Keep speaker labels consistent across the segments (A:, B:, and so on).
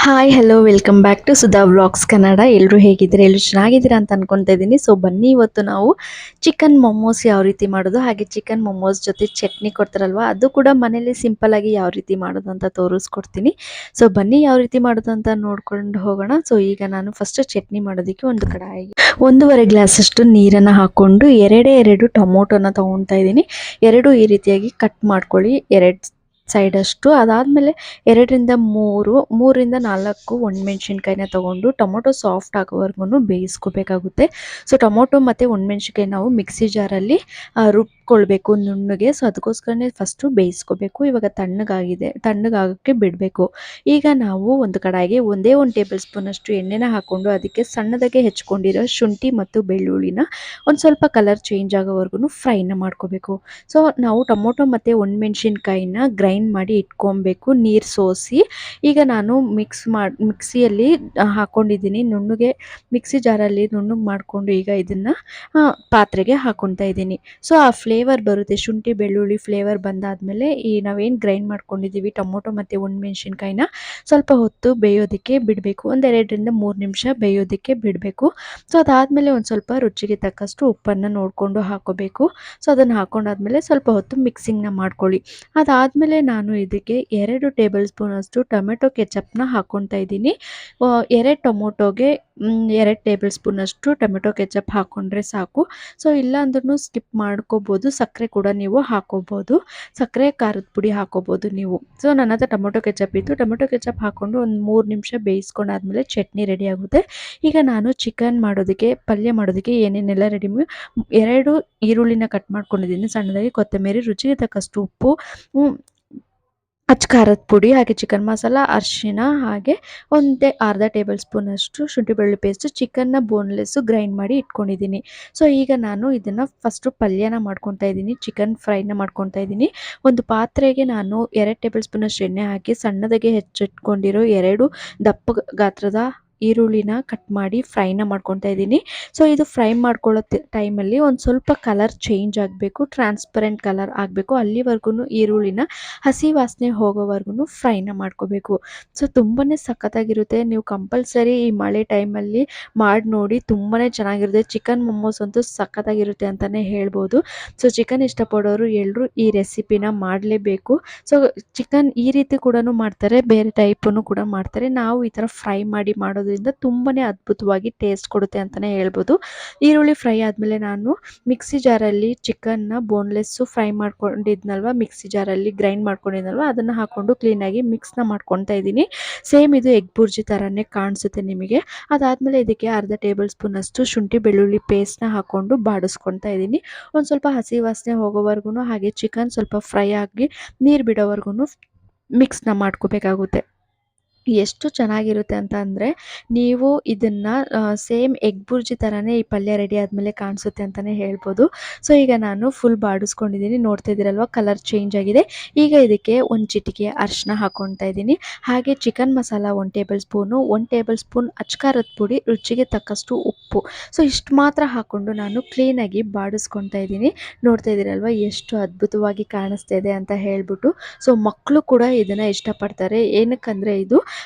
A: Hi hello welcome back to Sudha vlogs Kannada. ಎಲ್ಲರೂ ಹೇಗಿದ್ದೀರಾ? ಎಲ್ಲರೂ ಚೆನ್ನಾಗಿದ್ದೀರಾ ಅಂತ ಅನ್ಕೊತಾ ಇದ್ದೀನಿ. ಸೊ ಬನ್ನಿ, ಇವತ್ತು ನಾವು ಚಿಕನ್ ಮೊಮೋಸ್ ಯಾವ ರೀತಿ ಮಾಡೋದು, ಹಾಗೆ ಚಿಕನ್ ಮೊಮೋಸ್ ಜೊತೆ ಚಟ್ನಿ ಕೊಡ್ತಾರಲ್ವ, ಅದು ಕೂಡ ಮನೇಲಿ ಸಿಂಪಲ್ ಆಗಿ ಯಾವ ರೀತಿ ಮಾಡೋದು ಅಂತ ತೋರಿಸ್ಕೊಡ್ತೀನಿ. ಸೊ ಬನ್ನಿ, ಯಾವ ರೀತಿ ಮಾಡೋದು ಅಂತ ನೋಡ್ಕೊಂಡು ಹೋಗೋಣ. ಸೊ ಈಗ ನಾನು ಫಸ್ಟ್ ಚಟ್ನಿ ಮಾಡೋದಕ್ಕೆ ಒಂದು ಕಡಾಯಿಗೆ 1.5 ಗ್ಲಾಸ್ ಅಷ್ಟು ನೀರನ್ನು ಹಾಕೊಂಡು ಎರಡು ಟೊಮೊಟೊನ ತೊಗೊತಾ ಇದ್ದೀನಿ. ಎರಡು ಈ ರೀತಿಯಾಗಿ ಕಟ್ ಮಾಡ್ಕೊಳ್ಳಿ, ಎರಡು ಸೈಡ್ ಅಷ್ಟು. ಅದಾದಮೇಲೆ 2 3 4 ಒಣಮೆಣ್ಸಿನ್ಕಾಯಿನ ತೊಗೊಂಡು ಟೊಮೊಟೊ ಸಾಫ್ಟ್ ಆಗೋವರೆಗೂ ಬೇಯಿಸ್ಕೋಬೇಕಾಗುತ್ತೆ. ಸೊ ಟೊಮೊಟೊ ಮತ್ತು ಒಣಮೆಣ್ಸಿನ್ಕಾಯಿ ನಾವು ಮಿಕ್ಸಿ ಜಾರಲ್ಲಿ ರುಬ್ಕೊಳ್ಬೇಕು ನುಣ್ಣಗೆ. ಸೊ ಅದಕ್ಕೋಸ್ಕರನೇ ಫಸ್ಟು ಬೇಯಿಸ್ಕೋಬೇಕು. ಇವಾಗ ತಣ್ಣಗಾಗೋಕ್ಕೆ ಬಿಡಬೇಕು. ಈಗ ನಾವು ಒಂದು ಕಡಾಯಿಗೆ 1 ಟೇಬಲ್ ಸ್ಪೂನ್ ಅಷ್ಟು ಎಣ್ಣೆನ ಹಾಕ್ಕೊಂಡು ಅದಕ್ಕೆ ಸಣ್ಣದಾಗೆ ಹೆಚ್ಕೊಂಡಿರೋ ಶುಂಠಿ ಮತ್ತು ಬೆಳ್ಳುಳ್ಳಿನ ಒಂದು ಸ್ವಲ್ಪ ಕಲರ್ ಚೇಂಜ್ ಆಗೋವರೆಗೂ ಫ್ರೈನ ಮಾಡ್ಕೋಬೇಕು. ಸೊ ನಾವು ಟೊಮೊಟೊ ಮತ್ತು ಒಣಮೆಣ್ಸಿನ್ಕಾಯಿನ ಗ್ರೈಂಡ್ ಮಾಡಿ ಇಟ್ಕೊಬೇಕು, ನೀರು ಸೋಸಿ. ಈಗ ನಾನು ಮಿಕ್ಸಿಯಲ್ಲಿ ಹಾಕ್ಕೊಂಡಿದ್ದೀನಿ ನುಣ್ಣಗೆ. ಮಿಕ್ಸಿ ಜಾರಲ್ಲಿ ನುಣ್ಣಗೆ ಮಾಡಿಕೊಂಡು ಈಗ ಇದನ್ನು ಪಾತ್ರೆಗೆ ಹಾಕ್ಕೊತಾ ಇದ್ದೀನಿ. ಸೊ ಆ ಫ್ಲೇವರ್ ಬರುತ್ತೆ, ಶುಂಠಿ ಬೆಳ್ಳುಳ್ಳಿ ಫ್ಲೇವರ್ ಬಂದಾದಮೇಲೆ ಈ ನಾವೇನು ಗ್ರೈಂಡ್ ಮಾಡ್ಕೊಂಡಿದ್ದೀವಿ ಟೊಮೊಟೊ ಮತ್ತು ಒಣಮೆಣ್ಸಿನ್ಕಾಯಿನ ಸ್ವಲ್ಪ ಹೊತ್ತು ಬೇಯೋದಕ್ಕೆ ಬಿಡಬೇಕು. 2 3 ನಿಮಿಷ ಬೇಯೋದಕ್ಕೆ ಬಿಡಬೇಕು. ಸೊ ಅದಾದಮೇಲೆ ಒಂದು ಸ್ವಲ್ಪ ರುಚಿಗೆ ತಕ್ಕಷ್ಟು ಉಪ್ಪನ್ನು ನೋಡಿಕೊಂಡು ಹಾಕೋಬೇಕು. ಸೊ ಅದನ್ನು ಹಾಕೊಂಡಾದ್ಮೇಲೆ ಸ್ವಲ್ಪ ಹೊತ್ತು ಮಿಕ್ಸಿಂಗ್ನ ಮಾಡ್ಕೊಳ್ಳಿ. ಅದಾದಮೇಲೆ ನಾನು ಇದಕ್ಕೆ 2 ಟೇಬಲ್ ಸ್ಪೂನ್ ಅಷ್ಟು ಟೊಮೆಟೊ ಕೆಚಪ್ನ ಹಾಕ್ಕೊತಾ ಇದ್ದೀನಿ. 2 ಟೊಮೊಟೊಗೆ 2 ಟೇಬಲ್ ಸ್ಪೂನ್ ಅಷ್ಟು ಟೊಮೆಟೊ ಕೆಚಪ್ ಹಾಕ್ಕೊಂಡ್ರೆ ಸಾಕು. ಸೊ ಇಲ್ಲ ಅಂದ್ರೂ ಸ್ಕಿಪ್ ಮಾಡ್ಕೋಬೋದು, ಸಕ್ಕರೆ ಕೂಡ ನೀವು ಹಾಕೋಬೋದು, ಸಕ್ಕರೆ ಖಾರದ ಪುಡಿ ಹಾಕೋಬೋದು ನೀವು. ಸೊ ನನ್ನ ಹತ್ರ ಟೊಮೊಟೊ ಕೆಚಪ್ ಇತ್ತು, ಟೊಮೊಟೊ ಕೆಚಪ್ ಹಾಕ್ಕೊಂಡು ಒಂದು 3 ನಿಮಿಷ ಬೇಯಿಸ್ಕೊಂಡಾದ್ಮೇಲೆ ಚಟ್ನಿ ರೆಡಿ ಆಗುತ್ತೆ. ಈಗ ನಾನು ಚಿಕನ್ ಮಾಡೋದಕ್ಕೆ, ಪಲ್ಯ ಮಾಡೋದಕ್ಕೆ ಏನೇನೆಲ್ಲ ರೆಡಿ 2 ಈರುಳ್ಳಿನ ಕಟ್ ಮಾಡ್ಕೊಂಡಿದ್ದೀನಿ ಸಣ್ಣದಾಗಿ, ಕೊತ್ತಂಬರಿ, ರುಚಿಗೆ ತಕ್ಕಷ್ಟು ಉಪ್ಪು, ಅಚ್ಚ ಖಾರದ ಪುಡಿ, ಹಾಗೆ ಚಿಕನ್ ಮಸಾಲ, ಅರಿಶಿನ, ಹಾಗೆ ಅರ್ಧ ಟೇಬಲ್ ಸ್ಪೂನ್ ಅಷ್ಟು ಶುಂಠಿ ಬೆಳ್ಳುಳ್ಳಿ ಪೇಸ್ಟ್, ಚಿಕನ್ನ ಬೋನ್ಲೆಸ್ಸು ಗ್ರೈಂಡ್ ಮಾಡಿ ಇಟ್ಕೊಂಡಿದ್ದೀನಿ. ಸೊ ಈಗ ನಾನು ಇದನ್ನು ಫಸ್ಟು ಪಲ್ಯನ ಮಾಡ್ಕೊತಾ ಇದ್ದೀನಿ, ಚಿಕನ್ ಫ್ರೈನ ಮಾಡ್ಕೊತಾ ಇದ್ದೀನಿ. ಒಂದು ಪಾತ್ರೆಗೆ ನಾನು 2 ಟೇಬಲ್ ಸ್ಪೂನ್ ಅಷ್ಟು ಎಣ್ಣೆ ಹಾಕಿ ಸಣ್ಣದಾಗೆ ಹೆಚ್ಚಿಟ್ಕೊಂಡಿರೋ 2 ದಪ್ಪ ಗಾತ್ರದ ಈರುಳ್ಳಿನ ಕಟ್ ಮಾಡಿ ಫ್ರೈನ ಮಾಡ್ಕೊತಾ ಇದ್ದೀನಿ. ಸೊ ಇದು ಫ್ರೈ ಮಾಡ್ಕೊಳ್ಳೋ ಟೈಮಲ್ಲಿ ಒಂದು ಸ್ವಲ್ಪ ಕಲರ್ ಚೇಂಜ್ ಆಗಬೇಕು, ಟ್ರಾನ್ಸ್ಪರೆಂಟ್ ಕಲರ್ ಆಗಬೇಕು, ಅಲ್ಲಿವರೆಗೂ ಈರುಳ್ಳಿನ ಹಸಿ ವಾಸನೆ ಹೋಗೋವರೆಗೂ ಫ್ರೈನ ಮಾಡ್ಕೋಬೇಕು. ಸೊ ತುಂಬಾ ಸಖತ್ತಾಗಿರುತ್ತೆ. ನೀವು ಕಂಪಲ್ಸರಿ ಈ ಮಳೆ ಟೈಮಲ್ಲಿ ಮಾಡಿ ನೋಡಿ, ತುಂಬಾ ಚೆನ್ನಾಗಿರುತ್ತೆ. ಚಿಕನ್ ಮೊಮೋಸ್ ಅಂತೂ ಸಖತ್ತಾಗಿರುತ್ತೆ ಅಂತಲೇ ಹೇಳ್ಬೋದು. ಸೊ ಚಿಕನ್ ಇಷ್ಟಪಡೋರು ಎಲ್ಲರೂ ಈ ರೆಸಿಪಿನ ಮಾಡಲೇಬೇಕು. ಸೊ ಚಿಕನ್ ಈ ರೀತಿ ಕೂಡ ಮಾಡ್ತಾರೆ, ಬೇರೆ ಟೈಪನ್ನು ಕೂಡ ಮಾಡ್ತಾರೆ. ನಾವು ಈ ಥರ ಫ್ರೈ ಮಾಡಿ ಮಾಡೋದ್ರಿಂದ ತುಂಬಾ ಅದ್ಭುತವಾಗಿ ಟೇಸ್ಟ್ ಕೊಡುತ್ತೆ ಅಂತಲೇ ಹೇಳ್ಬೋದು. ಈರುಳ್ಳಿ ಫ್ರೈ ಆದಮೇಲೆ ನಾನು ಮಿಕ್ಸಿ ಜಾರಲ್ಲಿ ಚಿಕನ್ನ ಬೋನ್ಲೆಸ್ಸು ಫ್ರೈ ಮಾಡ್ಕೊಂಡಿದ್ನಲ್ವ, ಮಿಕ್ಸಿ ಜಾರಲ್ಲಿ ಗ್ರೈಂಡ್ ಮಾಡ್ಕೊಂಡಿದ್ನಲ್ವ, ಅದನ್ನು ಹಾಕ್ಕೊಂಡು ಕ್ಲೀನಾಗಿ ಮಿಕ್ಸ್ನ ಮಾಡ್ಕೊತಾ ಇದ್ದೀನಿ. ಸೇಮ್ ಇದು ಎಗ್ ಬುರ್ಜಿ ಥರನೇ ಕಾಣಿಸುತ್ತೆ ನಿಮಗೆ. ಅದಾದಮೇಲೆ ಇದಕ್ಕೆ ಅರ್ಧ ಟೇಬಲ್ ಸ್ಪೂನ್ ಅಷ್ಟು ಶುಂಠಿ ಬೆಳ್ಳುಳ್ಳಿ ಪೇಸ್ಟ್ನ ಹಾಕ್ಕೊಂಡು ಬಾಡಿಸ್ಕೊತಾ ಇದ್ದೀನಿ. ಒಂದು ಸ್ವಲ್ಪ ಹಸಿ ವಾಸನೆ ಹೋಗೋವರೆಗೂ, ಹಾಗೆ ಚಿಕನ್ ಸ್ವಲ್ಪ ಫ್ರೈ ಆಗಿ ನೀರು ಬಿಡೋವರೆಗೂ ಮಿಕ್ಸ್ನ ಮಾಡ್ಕೋಬೇಕಾಗುತ್ತೆ. ಎಷ್ಟು ಚೆನ್ನಾಗಿರುತ್ತೆ ಅಂತ ಅಂದರೆ, ನೀವು ಇದನ್ನು ಸೇಮ್ ಎಗ್ ಬುರ್ಜಿ ಥರನೇ ಈ ಪಲ್ಯ ರೆಡಿ ಆದಮೇಲೆ ಕಾಣಿಸುತ್ತೆ ಅಂತಲೇ ಹೇಳ್ಬೋದು. ಸೊ ಈಗ ನಾನು ಫುಲ್ ಬಾಡಿಸ್ಕೊಂಡಿದ್ದೀನಿ, ನೋಡ್ತಾ ಇದ್ದೀರಲ್ವ ಕಲರ್ ಚೇಂಜ್ ಆಗಿದೆ. ಈಗ ಇದಕ್ಕೆ ಒಂದು ಚಿಟಿಕೆ ಅರಿಶಿನ ಹಾಕ್ಕೊತಾ ಇದ್ದೀನಿ, ಹಾಗೆ chicken masala 1 table spoon, 1 table spoon ಅಚ್ಚ ಖಾರದ ಪುಡಿ, ರುಚಿಗೆ ತಕ್ಕಷ್ಟು ಉಪ್ಪು. ಸೊ ಇಷ್ಟು ಮಾತ್ರ ಹಾಕ್ಕೊಂಡು ನಾನು ಕ್ಲೀನಾಗಿ ಬಾಡಿಸ್ಕೊತಾ ಇದ್ದೀನಿ. ನೋಡ್ತಾ ಇದ್ದೀರಲ್ವ ಎಷ್ಟು ಅದ್ಭುತವಾಗಿ ಕಾಣಿಸ್ತಾ ಇದೆ ಅಂತ ಹೇಳ್ಬಿಟ್ಟು. ಸೊ ಮಕ್ಕಳು ಕೂಡ ಇದನ್ನು ಇಷ್ಟಪಡ್ತಾರೆ. ಏನಕ್ಕಂದರೆ ಇದು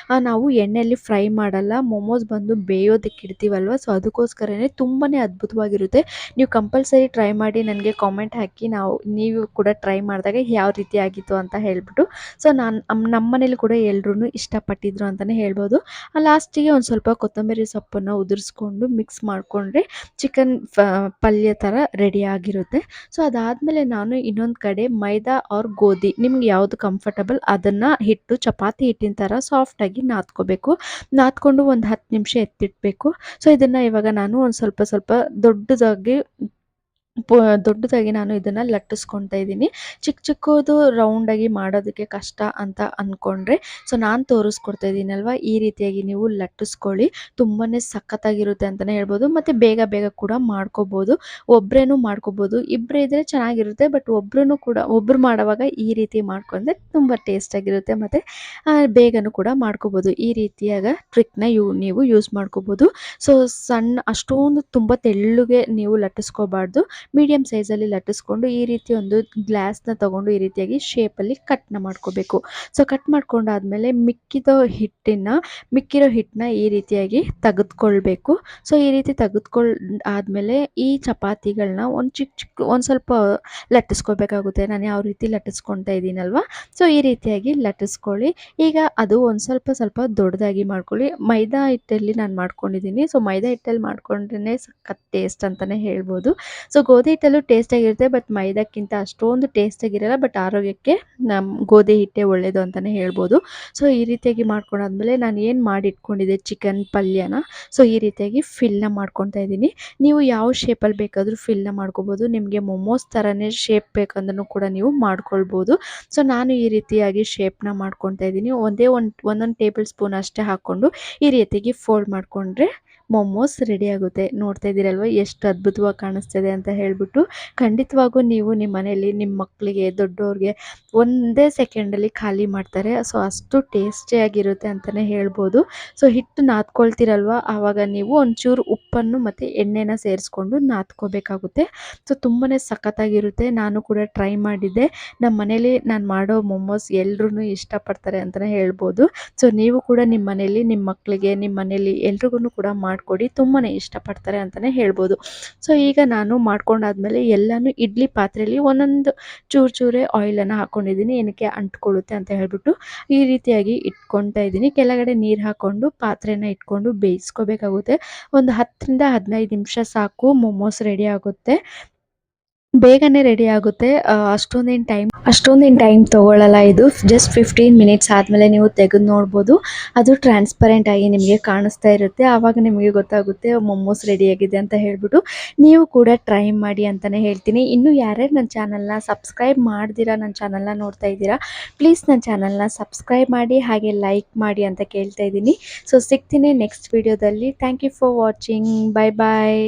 A: ನಾವು ಎಣ್ಣೆಯಲ್ಲಿ ಫ್ರೈ ಮಾಡಲ್ಲ, ಮೊಮೋಸ್ ಬಂದು ಬೇಯೋದಕ್ಕೆ ಇಡ್ತೀವಲ್ವ, ಸೊ ಅದಕ್ಕೋಸ್ಕರನೇ ತುಂಬಾ ಅದ್ಭುತವಾಗಿರುತ್ತೆ. ನೀವು ಕಂಪಲ್ಸರಿ ಟ್ರೈ ಮಾಡಿ, ನನಗೆ ಕಾಮೆಂಟ್ ಹಾಕಿ, ನೀವು ಕೂಡ ಟ್ರೈ ಮಾಡಿದಾಗ ಯಾವ ರೀತಿ ಆಗಿತ್ತು ಅಂತ ಹೇಳ್ಬಿಟ್ಟು. ಸೊ ನಮ್ಮ ಮನೇಲಿ ಕೂಡ ಎಲ್ಲರೂ ಇಷ್ಟಪಟ್ಟಿದ್ರು ಅಂತಲೇ ಹೇಳ್ಬೋದು. ಲಾಸ್ಟಿಗೆ ಒಂದು ಸ್ವಲ್ಪ ಕೊತ್ತಂಬರಿ ಸೊಪ್ಪನ್ನು ಉದುರಿಸ್ಕೊಂಡು ಮಿಕ್ಸ್ ಮಾಡಿಕೊಂಡ್ರೆ ಚಿಕನ್ ಪಲ್ಯ ಥರ ರೆಡಿ ಆಗಿರುತ್ತೆ. ಸೊ ಅದಾದಮೇಲೆ ನಾನು ಇನ್ನೊಂದು ಕಡೆ ಮೈದಾ ಆರ್ ಗೋಧಿ, ನಿಮ್ಗೆ ಯಾವುದು ಕಂಫರ್ಟಬಲ್ ಅದನ್ನು ಚಪಾತಿ ಹಿಟ್ಟಿನ ಥರ ಸಾಫ್ಟಾಗಿ ನಾದ್ಕೋಬೇಕು. ನಾದ್ಕೊಂಡು ಒಂದು 10 ನಿಮಿಷ ಎತ್ತಿಡಬೇಕು. ಸೊ ಇದನ್ನು ಇವಾಗ ನಾನು ಒಂದು ಸ್ವಲ್ಪ ದೊಡ್ಡದಾಗಿ ನಾನು ಇದನ್ನು ಲಟ್ಟಿಸ್ಕೊತಾ ಇದ್ದೀನಿ. ಚಿಕ್ಕದು ರೌಂಡಾಗಿ ಮಾಡೋದಕ್ಕೆ ಕಷ್ಟ ಅಂತ ಅಂದ್ಕೊಂಡ್ರೆ, ಸೊ ನಾನು ತೋರಿಸ್ಕೊಡ್ತಾ ಇದ್ದೀನಲ್ವ, ಈ ರೀತಿಯಾಗಿ ನೀವು ಲಟ್ಟಿಸ್ಕೊಳ್ಳಿ. ತುಂಬಾ ಸಖತ್ತಾಗಿರುತ್ತೆ ಅಂತಲೇ ಹೇಳ್ಬೋದು. ಮತ್ತು ಬೇಗ ಕೂಡ ಮಾಡ್ಕೋಬೋದು. ಒಬ್ಬರೇನೂ ಮಾಡ್ಕೋಬೋದು, ಇಬ್ಬರೇ ಇದ್ದರೆ ಚೆನ್ನಾಗಿರುತ್ತೆ. ಬಟ್ ಒಬ್ಬರು ಮಾಡುವಾಗ ಈ ರೀತಿ ಮಾಡ್ಕೊಂಡ್ರೆ ತುಂಬ ಟೇಸ್ಟಾಗಿರುತ್ತೆ, ಮತ್ತು ಬೇಗನೂ ಕೂಡ ಮಾಡ್ಕೋಬೋದು. ಈ ರೀತಿಯಾದ ಟ್ರಿಕ್ನ ನೀವು ಯೂಸ್ ಮಾಡ್ಕೋಬೋದು. ಸೊ ಅಷ್ಟೊಂದು ತುಂಬ ತೆಳ್ಳಗೆ ನೀವು ಲಟ್ಟಿಸ್ಕೋಬಾರ್ದು, ಮೀಡಿಯಮ್ ಸೈಜಲ್ಲಿ ಲಟ್ಟಿಸ್ಕೊಂಡು ಈ ರೀತಿ ಒಂದು ಗ್ಲಾಸ್ನ ತಗೊಂಡು ಈ ರೀತಿಯಾಗಿ ಶೇಪಲ್ಲಿ ಕಟ್ನ ಮಾಡ್ಕೋಬೇಕು. ಸೊ ಕಟ್ ಮಾಡ್ಕೊಂಡಾದ್ಮೇಲೆ ಮಿಕ್ಕಿರೋ ಹಿಟ್ಟನ್ನ ಈ ರೀತಿಯಾಗಿ ತೆಗೆದುಕೊಳ್ಬೇಕು. ಸೊ ಈ ರೀತಿ ಆದಮೇಲೆ ಈ ಚಪಾತಿಗಳನ್ನ ಒಂದು ಸ್ವಲ್ಪ ಲಟ್ಟಿಸ್ಕೋಬೇಕಾಗುತ್ತೆ. ನಾನು ಯಾವ ರೀತಿ ಲಟ್ಟಿಸ್ಕೊತಾ ಇದ್ದೀನಲ್ವ, ಸೊ ಈ ರೀತಿಯಾಗಿ ಲಟ್ಟಿಸ್ಕೊಳ್ಳಿ. ಈಗ ಅದು ಒಂದು ಸ್ವಲ್ಪ ದೊಡ್ಡದಾಗಿ ಮಾಡ್ಕೊಳ್ಳಿ. ಮೈದಾ ಹಿಟ್ಟಲ್ಲಿ ನಾನು ಮಾಡ್ಕೊಂಡಿದ್ದೀನಿ. ಸೊ ಮೈದಾ ಹಿಟ್ಟಲ್ಲಿ ಮಾಡ್ಕೊಂಡ್ರೆ ಸಖತ್ ಟೇಸ್ಟ್ ಅಂತಲೇ ಹೇಳ್ಬೋದು. ಸೊ ಗೋಧಿ ಹಿಟ್ಟಲ್ಲೂ ಟೇಸ್ಟಾಗಿರುತ್ತೆ, ಬಟ್ ಮೈದಾಕ್ಕಿಂತ ಅಷ್ಟೊಂದು ಟೇಸ್ಟಾಗಿರಲ್ಲ. ಬಟ್ ಆರೋಗ್ಯಕ್ಕೆ ಗೋಧಿ ಹಿಟ್ಟೇ ಒಳ್ಳೆಯದು ಅಂತಲೇ ಹೇಳ್ಬೋದು. ಸೊ ಈ ರೀತಿಯಾಗಿ ಮಾಡ್ಕೊಂಡಾದ್ಮೇಲೆ ನಾನು ಏನು ಮಾಡಿ ಇಟ್ಕೊಂಡಿದ್ದೆ ಚಿಕನ್ ಪಲ್ಯನ, ಸೊ ಈ ರೀತಿಯಾಗಿ ಫಿಲ್ನ ಮಾಡ್ಕೊತಾ ಇದ್ದೀನಿ. ನೀವು ಯಾವ ಶೇಪಲ್ಲಿ ಬೇಕಾದರೂ ಫಿಲ್ನ ಮಾಡ್ಕೋಬೋದು. ನಿಮಗೆ ಮೊಮೋಸ್ ಥರನೇ ಶೇಪ್ ಬೇಕಂದ್ರೂ ಕೂಡ ನೀವು ಮಾಡ್ಕೊಳ್ಬೋದು. ಸೊ ನಾನು ಈ ರೀತಿಯಾಗಿ ಶೇಪ್ನ ಮಾಡ್ಕೊತಾ ಇದ್ದೀನಿ. ಒಂದೊಂದು ಟೇಬಲ್ ಸ್ಪೂನ್ ಅಷ್ಟೇ ಹಾಕ್ಕೊಂಡು ಈ ರೀತಿಯಾಗಿ ಫೋಲ್ಡ್ ಮಾಡಿಕೊಂಡ್ರೆ ಮೊಮೋಸ್ ರೆಡಿ ಆಗುತ್ತೆ. ನೋಡ್ತಾ ಇದ್ದೀರಲ್ವ ಎಷ್ಟು ಅದ್ಭುತವಾಗಿ ಕಾಣಿಸ್ತಿದೆ ಅಂತ ಹೇಳ್ಬಿಟ್ಟು. ಖಂಡಿತವಾಗೂ ನೀವು ನಿಮ್ಮ ಮನೆಯಲ್ಲಿ ನಿಮ್ಮ ಮಕ್ಕಳಿಗೆ, ದೊಡ್ಡವ್ರಿಗೆ ಒಂದೇ ಸೆಕೆಂಡಲ್ಲಿ ಖಾಲಿ ಮಾಡ್ತಾರೆ. ಸೊ ಅಷ್ಟು ಟೇಸ್ಟಿಯಾಗಿರುತ್ತೆ ಅಂತಲೇ ಹೇಳ್ಬೋದು. ಸೊ ಹಿಟ್ಟು ನಾದ್ಕೊಳ್ತೀರಲ್ವ, ಆವಾಗ ನೀವು ಒಂಚೂರು ಉಪ್ಪನ್ನು ಮತ್ತು ಎಣ್ಣೆನ ಸೇರಿಸ್ಕೊಂಡು ನಾದ್ಕೋಬೇಕಾಗುತ್ತೆ. ಸೊ ತುಂಬಾ ಸಖತ್ತಾಗಿರುತ್ತೆ. ನಾನು ಕೂಡ ಟ್ರೈ ಮಾಡಿದ್ದೆ. ನಮ್ಮ ಮನೇಲಿ ನಾನು ಮಾಡೋ ಮೊಮೋಸ್ ಎಲ್ರೂ ಇಷ್ಟಪಡ್ತಾರೆ ಅಂತಲೇ ಹೇಳ್ಬೋದು. ಸೊ ನೀವು ಕೂಡ ನಿಮ್ಮ ಮನೇಲಿ ನಿಮ್ಮ ಮಕ್ಕಳಿಗೆ, ನಿಮ್ಮ ಮನೇಲಿ ಎಲ್ರಿಗೂ ಕೂಡ ಮಾಡಿಕೊಡಿ. ತುಂಬಾ ಇಷ್ಟಪಡ್ತಾರೆ ಅಂತಲೇ ಹೇಳ್ಬೋದು. ಸೊ ಈಗ ನಾನು ಮಾಡ್ಕೊಂಡಾದ್ಮೇಲೆ ಎಲ್ಲನೂ ಇಡ್ಲಿ ಪಾತ್ರೆಯಲ್ಲಿ ಒಂದೊಂದು ಚೂರೇ ಆಯಿಲನ್ನು ಹಾಕ್ಕೊಂಡಿದ್ದೀನಿ. ಏನಕ್ಕೆ ಅಂಟ್ಕೊಳ್ಳುತ್ತೆ ಅಂತ ಹೇಳ್ಬಿಟ್ಟು ಈ ರೀತಿಯಾಗಿ ಇಟ್ಕೊತಾ ಇದ್ದೀನಿ. ಕೆಳಗಡೆ ನೀರು ಹಾಕ್ಕೊಂಡು ಪಾತ್ರೆನ ಇಟ್ಕೊಂಡು ಬೇಯಿಸ್ಕೋಬೇಕಾಗುತ್ತೆ. ಒಂದು 10ರಿಂದ 15 ನಿಮಿಷ ಸಾಕು, ಮೊಮೋಸ್ ರೆಡಿ ಆಗುತ್ತೆ. ಬೇಗನೆ ರೆಡಿ ಆಗುತ್ತೆ. ಅಷ್ಟೊಂದೇನು ಟೈಮ್ ತೊಗೊಳ್ಳಲ್ಲ ಇದು. ಜಸ್ಟ್ 15 ಮಿನಿಟ್ಸ್ ಆದಮೇಲೆ ನೀವು ತೆಗೆದು ನೋಡ್ಬೋದು. ಅದು ಟ್ರಾನ್ಸ್ಪರೆಂಟ್ ಆಗಿ ನಿಮಗೆ ಕಾಣಿಸ್ತಾ ಇರುತ್ತೆ. ಆವಾಗ ನಿಮಗೆ ಗೊತ್ತಾಗುತ್ತೆ ಮೊಮೋಸ್ ರೆಡಿಯಾಗಿದೆ ಅಂತ ಹೇಳ್ಬಿಟ್ಟು. ನೀವು ಕೂಡ ಟ್ರೈ ಮಾಡಿ ಅಂತಲೇ ಹೇಳ್ತೀನಿ. ಇನ್ನೂ ಯಾರ್ಯಾರು ನನ್ನ ಚಾನಲ್ನ ಸಬ್ಸ್ಕ್ರೈಬ್ ಮಾಡ್ದಿರಾ ನನ್ನ ಚಾನಲ್ನ ನೋಡ್ತಾ ಇದ್ದೀರಾ, ಪ್ಲೀಸ್ ನನ್ನ ಚಾನಲ್ನ ಸಬ್ಸ್ಕ್ರೈಬ್ ಮಾಡಿ, ಹಾಗೆ ಲೈಕ್ ಮಾಡಿ ಅಂತ ಕೇಳ್ತಾ ಇದ್ದೀನಿ. ಸೊ ಸಿಗ್ತೀನಿ ನೆಕ್ಸ್ಟ್ ವಿಡಿಯೋದಲ್ಲಿ. Thank you for watching. Bye bye.